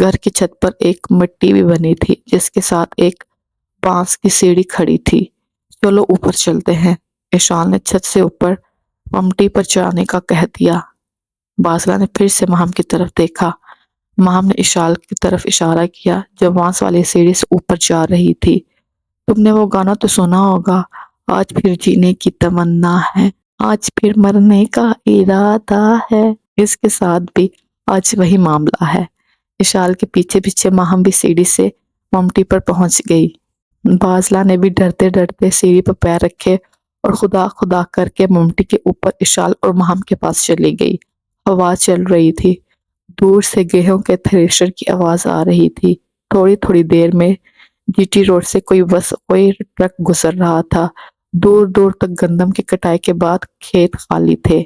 گھر کی چھت پر ایک مٹی بھی بنی تھی جس کے ساتھ ایک بانس کی سیڑھی کھڑی تھی۔ چلو اوپر چلتے ہیں، ایشان نے چھت سے اوپر ممٹی پر چڑھانے کا کہہ دیا۔ باسلہ نے پھر سے مہم کی طرف دیکھا۔ مہم نے اشال کی طرف اشارہ کیا جو بانس والی سیڑھی سے اوپر جا رہی تھی۔ تم نے وہ گانا تو سنا ہوگا، آج پھر جینے کی تمنا ہے، آج پھر مرنے کا ارادہ ہے۔ اس کے ساتھ بھی آج وہی معاملہ ہے۔ اشال کے پیچھے پیچھے مہم بھی سیڑھی سے ممٹی پر پہنچ گئی۔ باسلہ نے بھی ڈرتے ڈرتے سیڑھی پر پیر رکھے اور خدا خدا کر کے ممٹی کے اوپر اشال اور مہم کے پاس چلی گئی۔ ہوا چل رہی تھی، دور سے گیہوں کے تھریشر کی آواز آ رہی تھی۔ تھوڑی تھوڑی دیر میں جی ٹی روڈ سے کوئی بس کوئی ٹرک گزر رہا تھا۔ دور دور تک گندم کی کٹائی کے بعد کھیت خالی تھے۔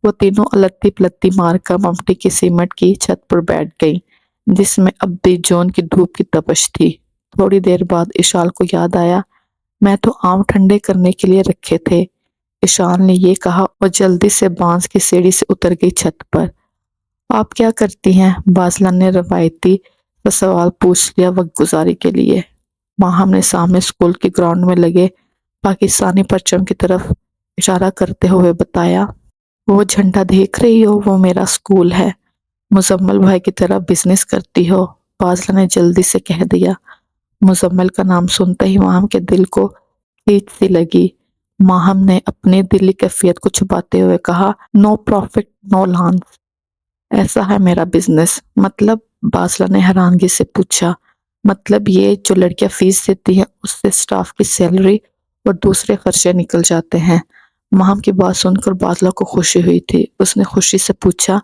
وہ تینوں الٹی پلٹی مار کر ممٹی کی سیمنٹ کی چھت پر بیٹھ گئیں جس میں اب بھی جون کی دھوپ کی تپش تھی۔ تھوڑی دیر بعد اشال کو یاد آیا، میں تو آم ٹھنڈے کرنے کے لیے رکھے تھے۔ اشال نے یہ کہا اور جلدی سے بانس کی سیڑھی سے اتر گئی چھت پر۔ آپ کیا کرتی ہیں؟ باسلہ نے روایتی سا سوال پوچھ لیا وقت گزاری کے لیے۔ ماہم نے سامنے اسکول کے گراؤنڈ میں لگے پاکستانی پرچم کی طرف اشارہ کرتے ہوئے بتایا، وہ جھنڈا دیکھ رہی ہو، وہ میرا اسکول ہے۔ مزمل بھائی کی طرح بزنس کرتی ہو؟ باسلہ نے جلدی سے کہہ دیا۔ مزمل کا نام سنتے ہی ماہم کے دل کو کھینچ سی لگی۔ ماہم نے اپنی دلی کیفیت کو چھپاتے ہوئے کہا، نو پروفٹ نو لاس، ایسا ہے میرا بزنس۔ مطلب؟ باسلہ نے حیرانگی سے پوچھا۔ مطلب یہ جو لڑکیاں فیس دیتی ہیں اس سے سٹاف کی سیلری اور دوسرے خرچے نکل جاتے ہیں۔ ماہم کی بات سن کر باسلہ کو خوشی ہوئی تھی۔ اس نے خوشی سے پوچھا،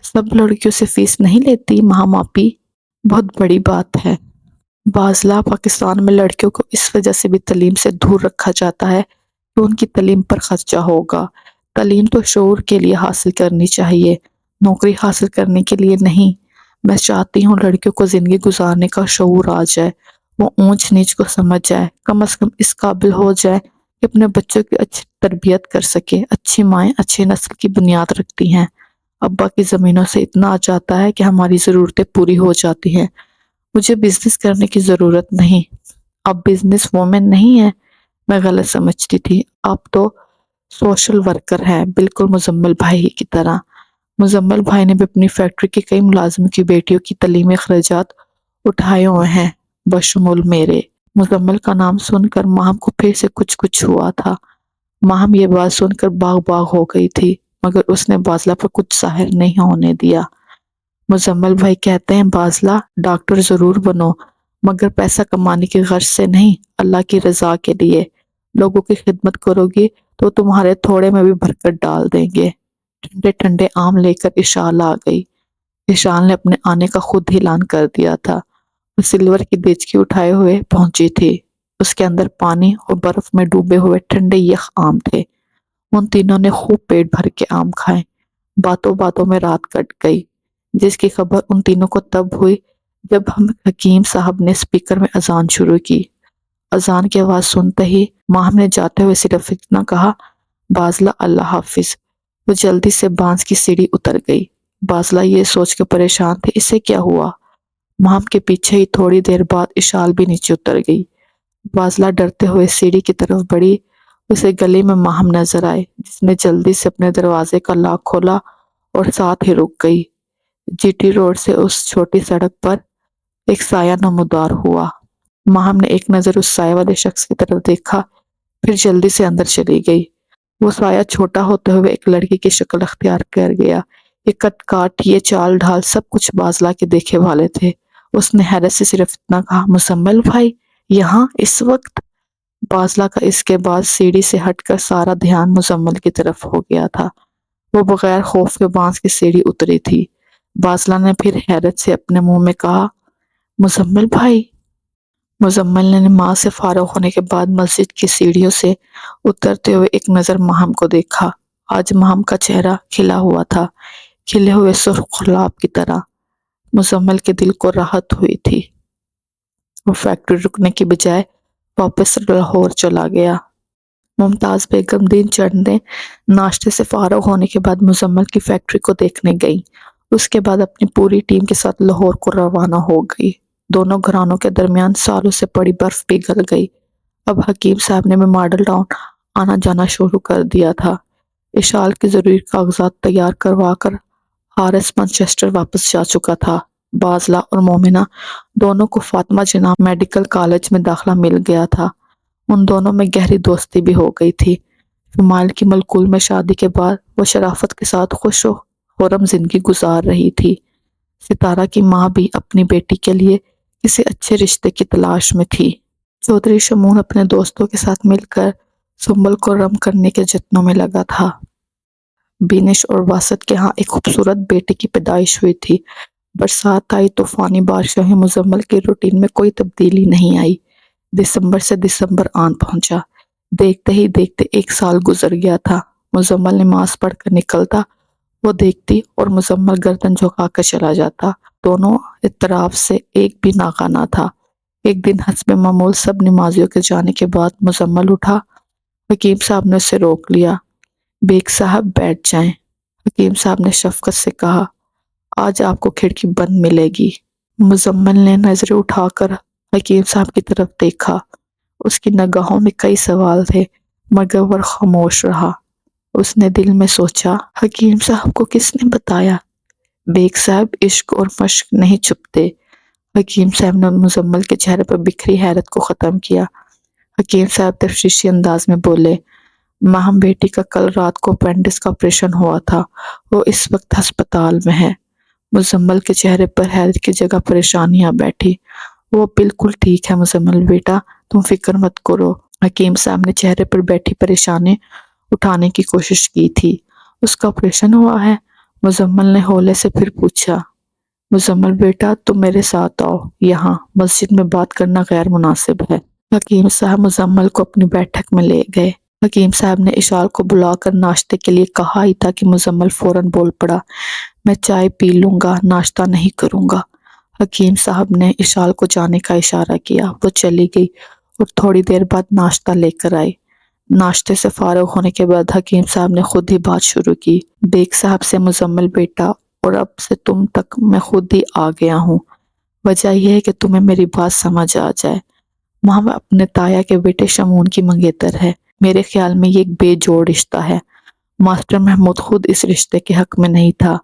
سب لڑکیوں سے فیس نہیں لیتی ماہم آپی؟ بہت بڑی بات ہے۔ باسلہ، پاکستان میں لڑکیوں کو اس وجہ سے بھی تعلیم سے دور رکھا جاتا ہے کہ ان کی تعلیم پر خرچہ ہوگا۔ تعلیم تو شعور کے لیے حاصل کرنی چاہیے، نوکری حاصل کرنے کے لیے نہیں۔ میں چاہتی ہوں لڑکیوں کو زندگی گزارنے کا شعور آ جائے، وہ اونچ نیچ کو سمجھ جائے، کم از کم اس قابل ہو جائے کہ اپنے بچوں کی اچھی تربیت کر سکے۔ اچھی مائیں اچھے نسل کی بنیاد رکھتی ہیں۔ ابا کی زمینوں سے اتنا آ جاتا ہے کہ ہماری ضرورتیں پوری ہو جاتی ہیں۔ مجھے بزنس کرنے کی ضرورت نہیں۔ آپ بزنس وومن نہیں ہیں؟ میں غلط سمجھتی تھی، آپ تو سوشل ورکر ہیں، بالکل مزمل بھائی کی طرح۔ مزمل بھائی نے بھی اپنی فیکٹری کے کئی ملازموں کی بیٹیوں کی تعلیمی اخراجات اٹھائے ہوئے ہیں، بشمول میرے۔ مزمل کا نام سن کر ماہم کو پھر سے کچھ ہوا تھا۔ ماہم یہ بات سن کر باغ باغ ہو گئی تھی، مگر اس نے باسلہ پر کچھ ظاہر نہیں ہونے دیا۔ مزمل بھائی کہتے ہیں، باسلہ ڈاکٹر ضرور بنو، مگر پیسہ کمانے کی غرض سے نہیں، اللہ کی رضا کے لیے۔ لوگوں کی خدمت کرو گی تو تمہارے تھوڑے میں بھی برکت ڈال دیں گے۔ ٹھنڈے ٹھنڈے آم لے کر اشال آ گئی۔ اشال نے اپنے آنے کا خود ہی اعلان کر دیا تھا۔ وہ سلور کی دیچکی اٹھائے ہوئے پہنچی تھی۔ اس کے اندر پانی اور برف میں ڈوبے ہوئے ٹھنڈے یخ آم تھے۔ ان تینوں نے خوب پیٹ بھر کے آم کھائے۔ باتوں باتوں میں رات کٹ گئی، جس کی خبر ان تینوں کو تب ہوئی جب ہم حکیم صاحب نے اسپیکر میں اذان شروع کی۔ اذان کی آواز سنتے ہی ماہم نے جاتے ہوئے صرف اتنا کہا، باسلہ اللہ حافظ۔ وہ جلدی سے بانس کی سیڑھی اتر گئی۔ باسلہ یہ سوچ کے پریشان تھے اسے کیا ہوا۔ ماہم کے پیچھے ہی تھوڑی دیر بعد اشال بھی نیچے اتر گئی۔ باسلہ ڈرتے ہوئے سیڑھی کی طرف بڑھی۔ اسے گلی میں ماہم نظر آئے جس نے جلدی سے اپنے دروازے کا لاک کھولا اور ساتھ ہی رک گئی۔ جی ٹی روڈ سے اس چھوٹی سڑک پر ایک سایہ نمودار ہوا۔ ماہم نے ایک نظر اس سایہ والے شخص کی طرف دیکھا، پھر جلدی سے اندر چلی گئی۔ وہ سایہ چھوٹا ہوتے ہوئے ایک لڑکی کی شکل اختیار کر گیا۔ یہ کٹ کاٹ، یہ چال ڈھال، سب کچھ باسلہ کے دیکھے والے تھے۔ اس نے حیرت سے صرف اتنا کہا، مزمل بھائی یہاں اس وقت؟ باسلہ کا اس کے بعد سیڑھی سے ہٹ کر سارا دھیان مزمل کی طرف ہو گیا تھا۔ وہ بغیر خوف کے بانس کی سیڑھی اتری تھی۔ باسلہ نے پھر حیرت سے اپنے منہ میں کہا، مزمل بھائی۔ مزمل نے نماز سے فارغ ہونے کے بعد مسجد کی سیڑھیوں سے اترتے ہوئے ایک نظر ماہم کو دیکھا۔ آج ماہم کا چہرہ کھلا ہوا تھا، کھلے ہوئے سرخ گلاب کی طرح۔ مزمل کے دل کو راحت ہوئی تھی۔ وہ فیکٹری رکنے کی بجائے واپس لاہور چلا گیا۔ ممتاز بیگم دن چڑھنے ناشتے سے فارغ ہونے کے بعد مزمل کی فیکٹری کو دیکھنے گئی۔ اس کے بعد اپنی پوری ٹیم کے ساتھ لاہور کو روانہ ہو گئی۔ دونوں گھرانوں کے درمیان سالوں سے پڑی برف پگھل گئی۔ اب حکیم صاحب نے بھی ماڈل ٹاؤن آنا جانا شروع کر دیا تھا۔ اشال کے ضروری کاغذات تیار کروا کر حارث مانچسٹر واپس جا چکا تھا۔ بازلہ اور مومنہ دونوں کو فاطمہ جناح میڈیکل کالج میں داخلہ مل گیا تھا۔ ان دونوں میں گہری دوستی بھی ہو گئی تھی۔ شمال کی ملکول میں شادی کے بعد وہ شرافت کے ساتھ خوش و خرم زندگی گزار رہی تھی۔ ستارہ کی ماں بھی اپنی بیٹی کے لیے کسی اچھے رشتے کی تلاش میں تھی۔ چودھری شمون اپنے دوستوں کے ساتھ مل کر سنبل کو رم کرنے کے جتنوں میں لگا تھا۔ بینش اور واسط کے ہاں ایک خوبصورت بیٹے کی پیدائش ہوئی تھی۔ برسات آئی، طوفانی بارشیں ہوئیں، مزمل کی روٹین میں کوئی تبدیلی نہیں آئی۔ دسمبر سے دسمبر آن پہنچا۔ دیکھتے ہی دیکھتے ایک سال گزر گیا تھا۔ مزمل نماز پڑھ کر نکلتا، وہ دیکھتی اور مزمل گردن جھکا کر چلا جاتا۔ دونوں اطراف سے ایک بھی ناکا نہ تھا۔ ایک دن حسب معمول سب نمازیوں کے جانے کے بعد مزمل اٹھا۔ حکیم صاحب نے اسے روک لیا۔ بیگ صاحب بیٹھ جائیں۔ حکیم صاحب نے شفقت سے کہا، آج آپ کو کھڑکی بند ملے گی۔ مزمل نے نظریں اٹھا کر حکیم صاحب کی طرف دیکھا۔ اس کی نگاہوں میں کئی سوال تھے، مگر وہ خاموش رہا۔ اس نے دل میں سوچا، حکیم صاحب کو کس نے بتایا؟ بیگ صاحب، عشق اور مشق نہیں چھپتے۔ حکیم صاحب نے مزمل کے چہرے پر بکھری حیرت کو ختم کیا۔ حکیم صاحب تشویشی انداز میں بولے، ماہم بیٹی کا کل رات کو اپینڈکس کا آپریشن ہوا تھا، وہ اس وقت ہسپتال میں ہے۔ مزمل کے چہرے پر حیرت کی جگہ پریشانی آ بیٹھی۔ وہ بالکل ٹھیک ہے مزمل بیٹا، تم فکر مت کرو۔ حکیم صاحب نے چہرے پر بیٹھی پریشانی اٹھانے کی کوشش کی تھی۔ اس کا آپریشن ہوا ہے؟ مزمل نے ہولے سے پھر پوچھا۔ مزمل بیٹا، تم میرے ساتھ آؤ، یہاں مسجد میں بات کرنا غیر مناسب ہے۔ حکیم صاحب مزمل کو اپنی بیٹھک میں لے گئے۔ حکیم صاحب نے اشال کو بلا کر ناشتے کے لیے کہا ہی تھا کہ مزمل فوراً بول پڑا، میں چائے پی لوں گا، ناشتہ نہیں کروں گا۔ حکیم صاحب نے اشال کو جانے کا اشارہ کیا۔ وہ چلی گئی اور تھوڑی دیر بعد ناشتہ لے کر آئی۔ ناشتے سے فارغ ہونے کے بعد حکیم صاحب نے خود ہی بات شروع کی۔ بیگ صاحب سے، مزمل بیٹا، اور اب سے تم تک میں خود ہی آ گیا ہوں۔ وجہ یہ ہے کہ تمہیں میری بات سمجھ آ جائے۔ ماں اپنے تایا کے بیٹے شمون کی منگیتر ہے۔ میرے خیال میں یہ ایک بے جوڑ رشتہ ہے۔ ماسٹر محمود خود اس رشتے کے حق میں نہیں تھا۔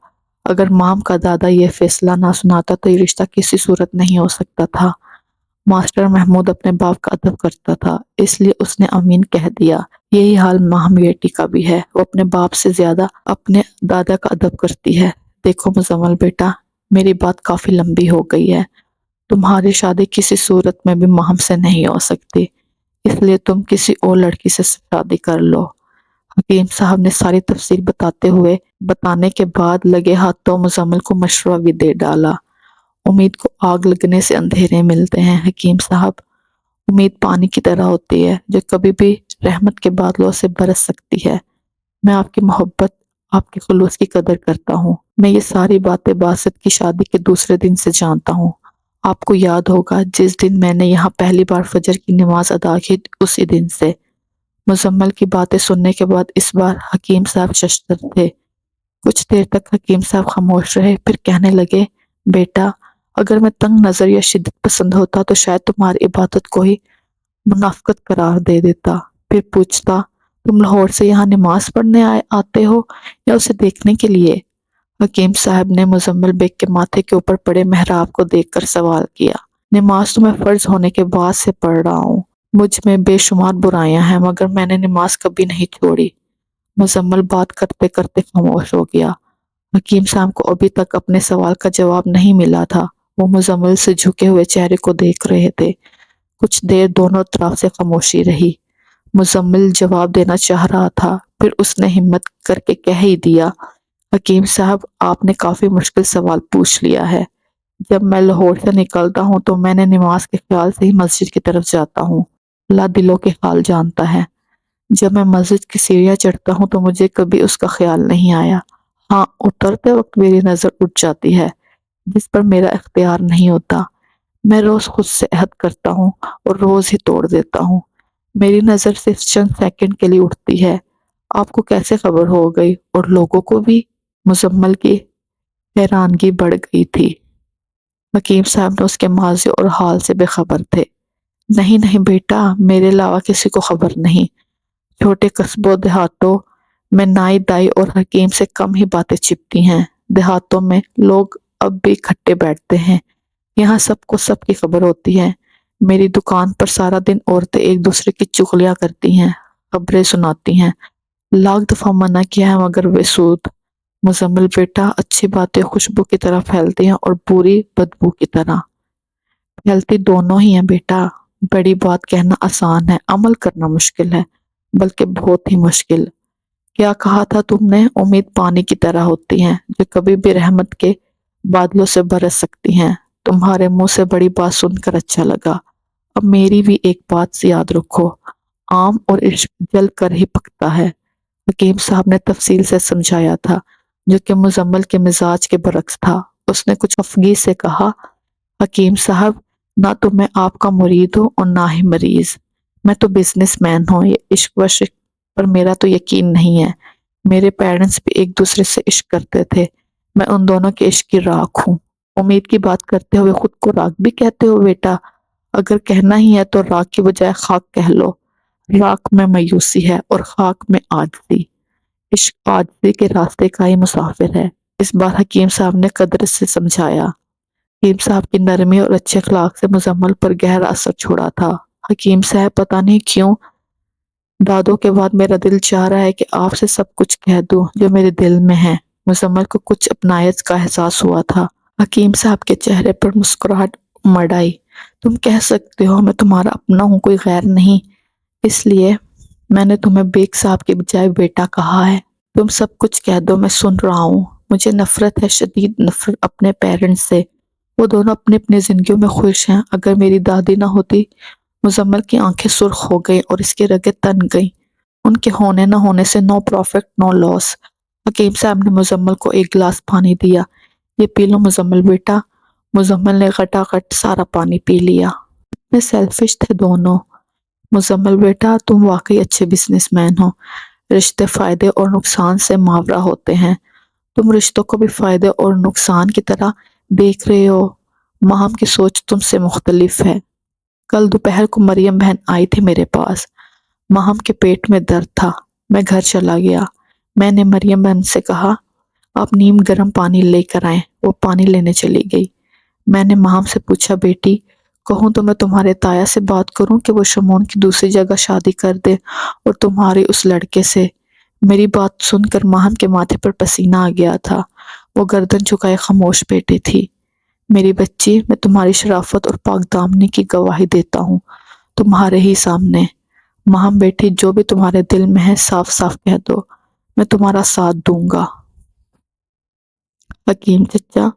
اگر مام کا دادا یہ فیصلہ نہ سناتا تو یہ رشتہ کسی صورت نہیں ہو سکتا تھا۔ ماسٹر محمود اپنے باپ کا ادب کرتا تھا، اس لیے اس نے امین کہہ دیا۔ یہی حال ماہم بیٹی کا بھی ہے، وہ اپنے باپ سے زیادہ اپنے دادا کا ادب کرتی ہے۔ دیکھو مزمل بیٹا، میری بات کافی لمبی ہو گئی ہے۔ تمہاری شادی کسی صورت میں بھی ماہم سے نہیں ہو سکتی، اس لیے تم کسی اور لڑکی سے شادی کر لو۔ حکیم صاحب نے ساری تفصیل بتانے کے بعد لگے ہاتھوں مزمل کو مشورہ بھی دے ڈالا۔ امید کو آگ لگنے سے اندھیرے ملتے ہیں حکیم صاحب۔ امید پانی کی طرح ہوتی ہے جو کبھی بھی رحمت کے بادلوں سے برس سکتی ہے۔ میں آپ کی محبت، آپ کے خلوص کی قدر کرتا ہوں۔ میں یہ ساری باتیں باسط کی شادی کے دوسرے دن سے جانتا ہوں۔ آپ کو یاد ہوگا جس دن میں نے یہاں پہلی بار فجر کی نماز ادا کی، اسی دن سے۔ مزمل کی باتیں سننے کے بعد اس بار حکیم صاحب ششدر تھے۔ کچھ دیر تک حکیم صاحب خاموش رہے، پھر کہنے لگے، بیٹا، اگر میں تنگ نظر یا شدت پسند ہوتا تو شاید تمہاری عبادت کو ہی منافقت قرار دے دیتا۔ پھر پوچھتا، تم لاہور سے یہاں نماز پڑھنے آتے ہو یا اسے دیکھنے کے لیے؟ حکیم صاحب نے مزمل بیگ کے ماتھے کے اوپر پڑے محراب کو دیکھ کر سوال کیا۔ نماز تو میں فرض ہونے کے بعد سے پڑھ رہا ہوں۔ مجھ میں بے شمار برائیاں ہیں، مگر میں نے نماز کبھی نہیں چھوڑی۔ مزمل بات کرتے کرتے خاموش ہو گیا۔ حکیم صاحب کو ابھی تک اپنے سوال کا جواب نہیں ملا تھا۔ وہ مزمل سے جھکے ہوئے چہرے کو دیکھ رہے تھے۔ کچھ دیر دونوں طرف سے خاموشی رہی۔ مزمل جواب دینا چاہ رہا تھا، پھر اس نے ہمت کر کے کہہ ہی دیا، حکیم صاحب، آپ نے کافی مشکل سوال پوچھ لیا ہے۔ جب میں لاہور سے نکلتا ہوں تو میں نے نماز کے خیال سے ہی مسجد کی طرف جاتا ہوں۔ اللہ دلوں کے حال جانتا ہے۔ جب میں مسجد کی سیڑھیاں چڑھتا ہوں تو مجھے کبھی اس کا خیال نہیں آیا۔ ہاں، اترتے وقت میری نظر اٹھ جاتی ہے، جس پر میرا اختیار نہیں ہوتا۔ میں روز خود سے عہد کرتا ہوں اور روز ہی توڑ دیتا ہوں۔ میری نظر صرف چند سیکنڈ کے لیے اٹھتی ہے۔ آپ کو کیسے خبر ہو گئی؟ اور لوگوں کو بھی؟ مزمل کی حیرانگی بڑھ گئی تھی۔ حکیم صاحب نے اس کے ماضی اور حال سے بے خبر تھے۔ نہیں نہیں بیٹا، میرے علاوہ کسی کو خبر نہیں۔ چھوٹے قصبوں دیہاتوں میں نائی دائی اور حکیم سے کم ہی باتیں چھپتی ہیں۔ دیہاتوں میں لوگ اب بھی اکٹھے بیٹھتے ہیں، یہاں سب کو سب کی خبر ہوتی ہے۔ میری دکان پر سارا دن عورتیں ایک دوسرے کی چغلیاں کرتی ہیں، خبریں سناتی ہیں۔ لاکھ دفعہ منع کیا ہے مگر وہ سود۔ مزمل بیٹا، اچھی باتیں خوشبو کی طرح پھیلتی ہیں اور بری بدبو کی طرح۔ پھیلتی دونوں ہی ہیں بیٹا۔ بڑی بات کہنا آسان ہے، عمل کرنا مشکل ہے، بلکہ بہت ہی مشکل۔ کیا کہا تھا تم نے؟ امید پانی کی طرح ہوتی ہیں جو کبھی بھی رحمت کے بادلوں سے برس سکتی ہیں۔ تمہارے منہ سے بڑی بات سن کر اچھا لگا۔ اب میری بھی ایک بات یاد رکھو، آم اور عشق جل کر ہی پکتا ہے۔ حکیم صاحب نے تفصیل سے سمجھایا تھا، جو کہ مزمل کے مزاج کے برعکس تھا۔ اس نے کچھ خفگی سے کہا، حکیم صاحب، نہ تو میں آپ کا مرید ہوں اور نہ ہی مریض۔ میں تو بزنس مین ہوں، یہ عشق وشق پر میرا تو یقین نہیں ہے۔ میرے پیرنٹس بھی ایک دوسرے سے عشق کرتے تھے، میں ان دونوں کے عشق کی راکھ ہوں۔ امید کی بات کرتے ہوئے خود کو راکھ بھی کہتے ہو بیٹا؟ اگر کہنا ہی ہے تو راکھ کی بجائے خاک کہہ لو۔ راکھ میں مایوسی ہے اور خاک میں عاجزی۔ عشق عاجزی کے راستے کا ہی مسافر ہے۔ اس بار حکیم صاحب نے قدر سے سمجھایا۔ حکیم صاحب کی نرمی اور اچھے اخلاق سے مزمل پر گہرا اثر چھوڑا تھا۔ حکیم صاحب، پتہ نہیں کیوں دادوں کے بعد میرا دل چاہ رہا ہے کہ آپ سے سب کچھ کہہ دوں جو میرے دل میں ہے۔ مزمل کو کچھ اپنائیت کا احساس ہوا تھا۔ حکیم صاحب کے چہرے پر مسکراہٹ مڑ آئی۔ تم کہہ سکتے ہو، میں تمہارا اپنا ہوں، کوئی غیر نہیں، اس لیے میں نے تمہیں بیگ صاحب کے بجائے بیٹا کہا ہے۔ تم سب کچھ کہہ دو، میں سن رہا ہوں۔ مجھے نفرت ہے، شدید نفرت اپنے پیرنٹس سے۔ وہ دونوں اپنی اپنی زندگیوں میں خوش ہیں۔ اگر میری دادی نہ ہوتی۔ مزمل کی آنکھیں سرخ ہو گئیں اور اس کی رگیں تن گئیں۔ ان کے ہونے نہ ہونے سے نو پروفٹ نو لاس۔ حکیم صاحب نے مزمل کو ایک گلاس پانی دیا۔ یہ پی لو مزمل بیٹا۔ مزمل نے گھٹاگھٹ سارا پانی پی لیا۔ اتنے سیلفش تھے دونوں۔ مزمل بیٹا، تم واقعی اچھے بزنس مین ہو۔ رشتے فائدے اور نقصان سے ماورا ہوتے ہیں۔ تم رشتوں کو بھی فائدے اور نقصان کی طرح دیکھ رہے ہو۔ ماہم کی سوچ تم سے مختلف ہے۔ کل دوپہر کو مریم بہن آئی تھی میرے پاس۔ ماہم کے پیٹ میں درد تھا۔ میں گھر چلا گیا۔ میں نے مریم بہن سے کہا، آپ نیم گرم پانی لے کر آئیں۔ وہ پانی لینے چلی گئی۔ میں نے ماہم سے پوچھا، بیٹی، کہوں تو میں تمہارے تایا سے بات کروں کہ وہ شمون کی دوسری جگہ شادی کر دے اور تمہاری اس لڑکے سے؟ میری بات سن کر ماہم کے ماتھے پر پسینہ آ گیا تھا۔ وہ گردن جھکائے خاموش بیٹھی تھی۔ میری بچی، میں تمہاری شرافت اور پاک دامنی کی گواہی دیتا ہوں تمہارے ہی سامنے۔ ماہم بیٹی، جو بھی تمہارے دل میں ہے صاف صاف کہہ دو، میں تمہارا ساتھ دوں گا۔ حکیم چچا،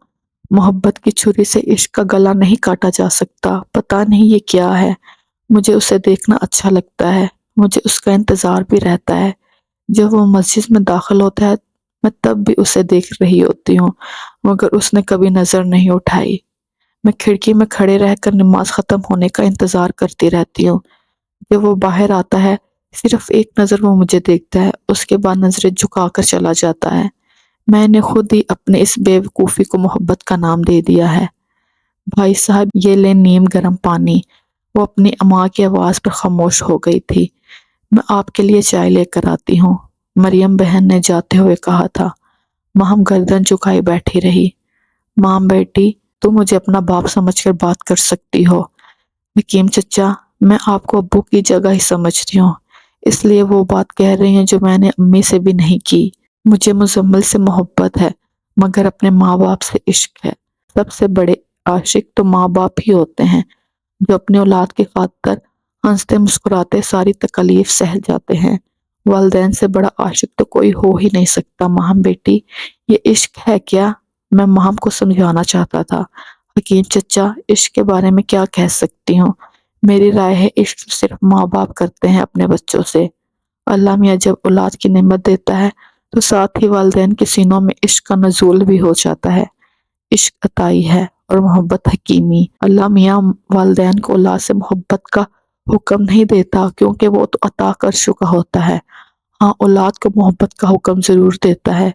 محبت کی چھری سے عشق کا گلا نہیں کاٹا جا سکتا۔ پتہ نہیں یہ کیا ہے، مجھے اسے دیکھنا اچھا لگتا ہے، مجھے اس کا انتظار بھی رہتا ہے۔ جب وہ مسجد میں داخل ہوتا ہے میں تب بھی اسے دیکھ رہی ہوتی ہوں، مگر اس نے کبھی نظر نہیں اٹھائی۔ میں کھڑکی میں کھڑے رہ کر نماز ختم ہونے کا انتظار کرتی رہتی ہوں۔ جب وہ باہر آتا ہے صرف ایک نظر وہ مجھے دیکھتا ہے، اس کے بعد نظریں جھکا کر چلا جاتا ہے۔ میں نے خود ہی اپنے اس بے وقوفی کو محبت کا نام دے دیا ہے۔ بھائی صاحب، یہ لیں نیم گرم پانی۔ وہ اپنی اماں کی آواز پر خاموش ہو گئی تھی۔ میں آپ کے لیے چائے لے کر آتی ہوں، مریم بہن نے جاتے ہوئے کہا تھا۔ ماہم گردن جھکائی بیٹھی رہی۔ ماں بیٹی، تم مجھے اپنا باپ سمجھ کر بات کر سکتی ہو۔ حکیم چچا، میں آپ کو ابو کی جگہ ہی سمجھتی ہوں، اس لیے وہ بات کہہ رہی ہیں جو میں نے امی سے بھی نہیں کی۔ مجھے مزمل سے محبت ہے، مگر اپنے ماں باپ سے عشق ہے۔ سب سے بڑے عاشق تو ماں باپ ہی ہوتے ہیں، جو اپنی اولاد کی خاطر ہنستے مسکراتے ساری تکالیف سہ جاتے ہیں۔ والدین سے بڑا عاشق تو کوئی ہو ہی نہیں سکتا۔ ماہم بیٹی، یہ عشق ہے کیا؟ میں ماہم کو سمجھانا چاہتا تھا۔ حکیم چچا، عشق کے بارے میں کیا کہہ سکتی ہوں؟ میری رائے ہے عشق صرف ماں باپ کرتے ہیں اپنے بچوں سے۔ اللہ میاں جب اولاد کی نعمت دیتا ہے تو ساتھ ہی والدین کے سینوں میں عشق کا نزول بھی ہو جاتا ہے۔ عشق عطائی ہے اور محبت حکیمی۔ اللہ میاں والدین کو اولاد سے محبت کا حکم نہیں دیتا، کیونکہ وہ تو عطا کر چکا ہوتا ہے۔ ہاں، اولاد کو محبت کا حکم ضرور دیتا ہے،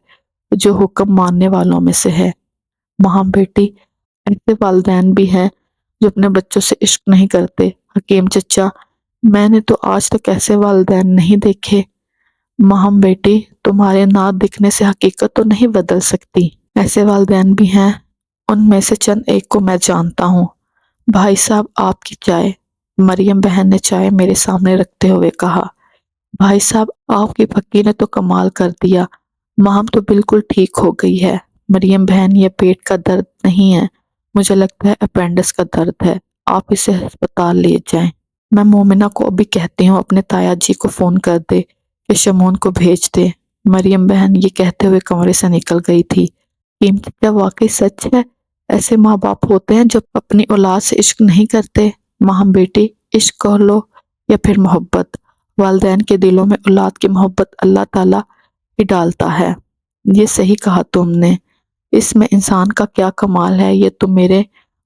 جو حکم ماننے والوں میں سے ہے۔ ماں بیٹی ایسے والدین بھی ہیں جو اپنے بچوں سے عشق نہیں کرتے۔ حکیم چچا: میں نے تو آج تک ایسے والدین نہیں دیکھے۔ ماں بیٹی: تمہارے نہ دکھنے سے حقیقت تو نہیں بدل سکتی۔ ایسے والدین بھی ہیں، ان میں سے چند ایک کو میں جانتا ہوں۔ بھائی صاحب آپ کی چائے۔ مریم بہن نے چائے میرے سامنے رکھتے ہوئے کہا۔ بھائی صاحب آپ کی پھکی نے تو کمال کر دیا، ماہم تو بالکل ٹھیک ہو گئی ہے۔ مریم بہن یہ پیٹ کا درد نہیں ہے، مجھے لگتا ہے اپینڈس کا درد ہے، آپ اسے ہسپتال لے جائیں۔ میں مومنہ کو ابھی کہتی ہوں اپنے تایا جی کو فون کر دے کہ شمون کو بھیج دے۔ مریم بہن یہ کہتے ہوئے کمرے سے نکل گئی تھی۔ کیا واقعی سچ ہے ایسے ماں باپ ہوتے ہیں جو اپنی اولاد سے عشق نہیں کرتے؟ ماں بیٹی عشق کہہ لو یا پھر محبت، والدین کے دلوں میں اولاد کی محبت اللہ تعالیٰ ہی ڈالتا ہے۔ یہ صحیح کہا تم نے، اس میں انسان کا کیا کمال ہے، یہ تو میرے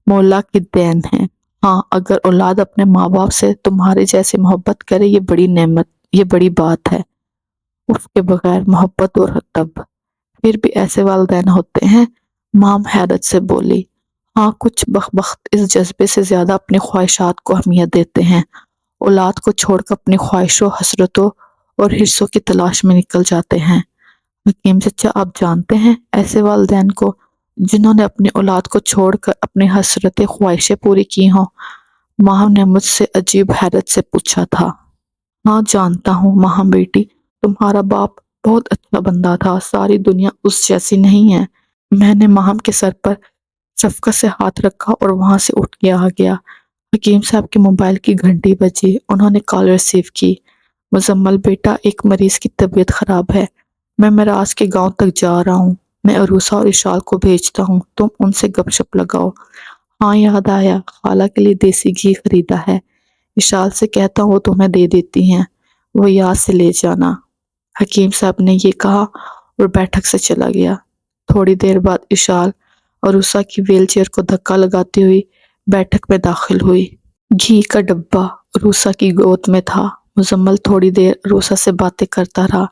مولا کی دین ہے۔ ہاں، اگر اولاد اپنے ماں باپ سے تمہارے جیسے محبت کرے یہ بڑی نعمت، یہ بڑی بات ہے۔ اس کے بغیر محبت اور ادب، پھر بھی ایسے والدین ہوتے ہیں۔ ماں حیرت سے بولی۔ ہاں، کچھ بخت اس جذبے سے زیادہ اپنی خواہشات کو اہمیت دیتے ہیں، اولاد کو چھوڑ کر اپنی خواہشوں، حسرتوں اور حرصوں کی تلاش میں نکل جاتے ہیں۔ حکیم چچا آپ جانتے ہیں ایسے والدین کو جنہوں نے اپنی اولاد کو چھوڑ کر اپنی حسرتیں، خواہشیں پوری کی ہوں؟ ماں نے مجھ سے عجیب حیرت سے پوچھا تھا۔ ہاں جانتا ہوں ماں بیٹی، تمہارا باپ بہت اچھا بندہ تھا، ساری دنیا اس جیسی نہیں ہے۔ میں نے ماہم کے سر پر شفقت سے ہاتھ رکھا اور وہاں سے اٹھ کے آ گیا۔ حکیم صاحب کے موبائل کی گھنٹی بجی، انہوں نے کال ریسیو کی۔ مزمل بیٹا، ایک مریض کی طبیعت خراب ہے، میں مراج کے گاؤں تک جا رہا ہوں، میں عروسہ اور اشال کو بھیجتا ہوں، تم ان سے گپ شپ لگاؤ۔ ہاں یاد آیا، خالہ کے لیے دیسی گھی خریدا ہے، اشال سے کہتا ہوں وہ تمہیں دے دیتی ہیں، وہ یاد سے لے جانا۔ حکیم صاحب نے یہ کہا اور بیٹھک سے چلا گیا۔ تھوڑی دیر بعد اشال عروسہ کی ویل چیئر کو دھکا لگاتی ہوئی بیٹھک میں داخل ہوئی۔ گھی کا ڈبہ عروسہ کی گود میں تھا۔ مزمل تھوڑی دیر عروسہ سے باتیں کرتا رہا۔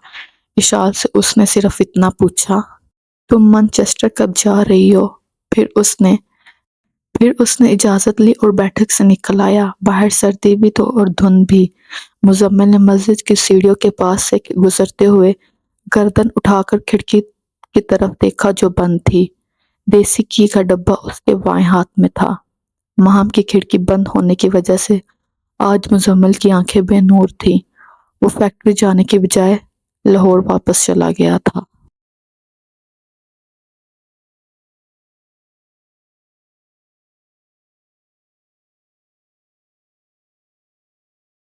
اشال سے اس نے صرف اتنا پوچھا، تم مانچسٹر کب جا رہی ہو؟ پھر اس نے اجازت لی اور بیٹھک سے نکل آیا۔ باہر سردی بھی تو اور دھند بھی۔ مزمل نے مسجد کی سیڑھیوں کے پاس سے گزرتے ہوئے گردن اٹھا کر کھڑکی کی طرف دیکھا جو بند تھی۔ دیسی گھی کا ڈبہ اس کے بائیں ہاتھ میں تھا۔ ماہم کی کھڑکی بند ہونے کی وجہ سے آج مزمل کی آنکھیں بے نور تھیں۔ وہ فیکٹری جانے کی بجائے لاہور واپس چلا گیا تھا۔